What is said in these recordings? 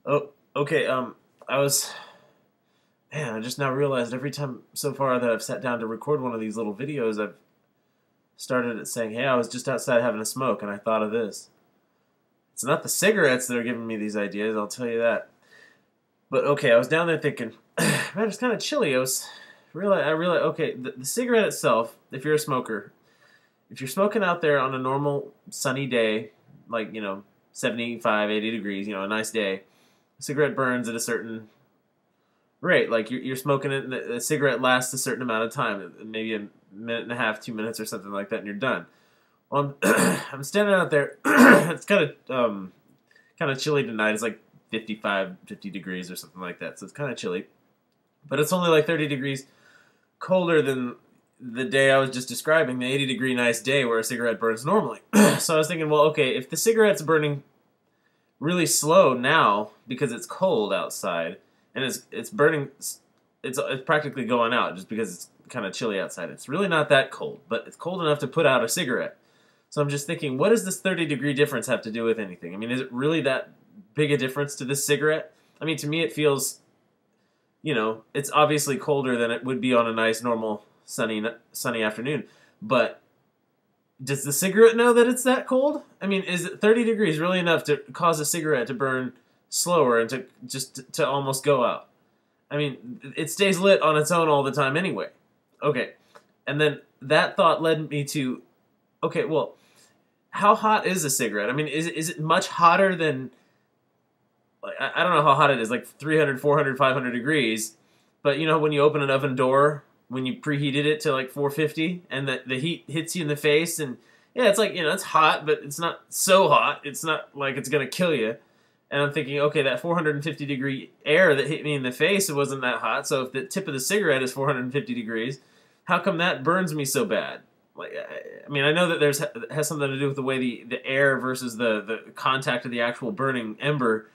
Oh, okay. I was, man, I just now realized every time so far that I've sat down to record one of these little videos, I've started it saying, "Hey, I was just outside having a smoke, and I thought of this." It's not the cigarettes that are giving me these ideas, I'll tell you that. But okay, I was down there thinking, man, it's kind of chilly. I realized, okay, the cigarette itself, if you're a smoker, if you're smoking out there on a normal sunny day, like 75, 80 degrees, a nice day, a cigarette burns at a certain rate. Like you're smoking it, and the cigarette lasts a certain amount of time, maybe a minute and a half, 2 minutes, or something like that, and you're done. Well, I'm standing out there. It's kind of chilly tonight. It's like 55, 50 degrees or something like that. So it's kind of chilly, but it's only like 30 degrees colder than the day I was just describing, the 80-degree nice day where a cigarette burns normally. So I was thinking, well, okay, if the cigarette's burning really slow now because it's cold outside and it's burning, it's practically going out just because it's kind of chilly outside. It's really not that cold, but it's cold enough to put out a cigarette. So I'm just thinking, what does this 30-degree difference have to do with anything? I mean, is it really that big a difference to this cigarette? I mean, to me, it feels, it's obviously colder than it would be on a nice, normal, sunny afternoon. But does the cigarette know that it's that cold? I mean, is it 30 degrees really enough to cause a cigarette to burn slower and to almost go out? I mean, it stays lit on its own all the time anyway. Okay, and then that thought led me to, okay, well, how hot is a cigarette? I mean, is it much hotter than, like, I don't know how hot it is, like 300, 400, 500 degrees, but when you open an oven door, when you preheated it to like 450, and the heat hits you in the face, and yeah, it's like, it's hot, but it's not so hot. It's not like it's going to kill you. And I'm thinking, okay, that 450-degree air that hit me in the face, it wasn't that hot, so if the tip of the cigarette is 450 degrees, how come that burns me so bad? Like, I mean, I know that it has something to do with the way the air versus the contact of the actual burning ember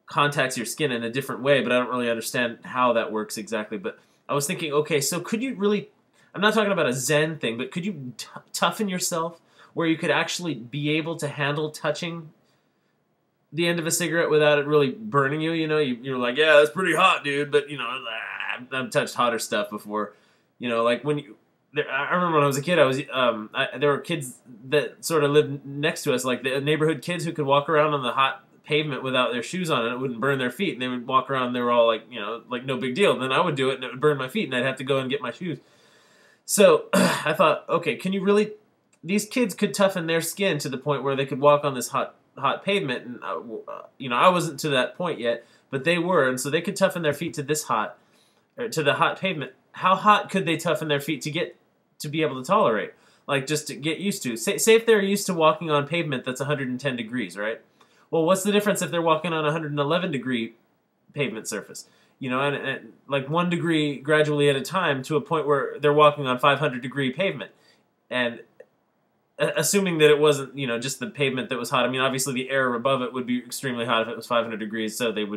contacts your skin in a different way, but I don't really understand how that works exactly. But I was thinking, okay, so could you really, I'm not talking about a Zen thing, but could you toughen yourself where you could actually be able to handle touching the end of a cigarette without it really burning you? You're like, yeah, that's pretty hot, dude, but I've touched hotter stuff before. Like when you, I remember when I was a kid, there were kids that sort of lived next to us, like the neighborhood kids who could walk around on the hot pavement without their shoes on, and it wouldn't burn their feet, and they would walk around, and they were all like, like no big deal. Then I would do it, and it would burn my feet, and I'd have to go and get my shoes. So I thought, okay, can you really? These kids could toughen their skin to the point where they could walk on this hot pavement, and I wasn't to that point yet, but they were, and so they could toughen their feet to this hot, or to the hot pavement. How hot could they toughen their feet to be able to tolerate? Like, just to get used to. Say if they're used to walking on pavement that's 110 degrees, right? Well, what's the difference if they're walking on a 111-degree pavement surface? And like 1 degree gradually at a time to a point where they're walking on 500-degree pavement. And assuming that it wasn't, just the pavement that was hot. I mean, obviously the air above it would be extremely hot if it was 500 degrees, so it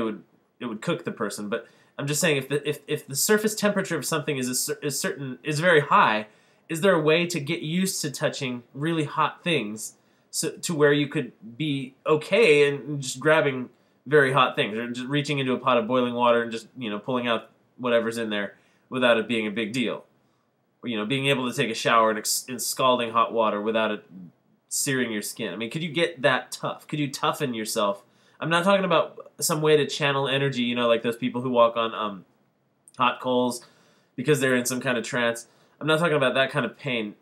would cook the person. But I'm just saying, if the surface temperature of something is very high, is there a way to get used to touching really hot things, so to where you could be okay and just grabbing very hot things, or just reaching into a pot of boiling water and just pulling out whatever's in there without it being a big deal, or being able to take a shower in scalding hot water without it searing your skin? I mean, could you get that tough? Could you toughen yourself? I'm not talking about some way to channel energy, like those people who walk on hot coals because they're in some kind of trance. I'm not talking about that kind of pain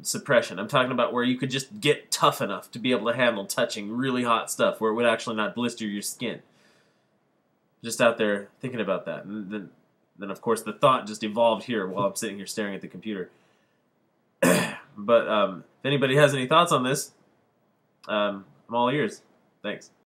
suppression. I'm talking about where you could just get tough enough to be able to handle touching really hot stuff where it would actually not blister your skin. Just out there thinking about that. And then of course, the thought just evolved here while I'm sitting here staring at the computer. But if anybody has any thoughts on this, I'm all ears. Thanks.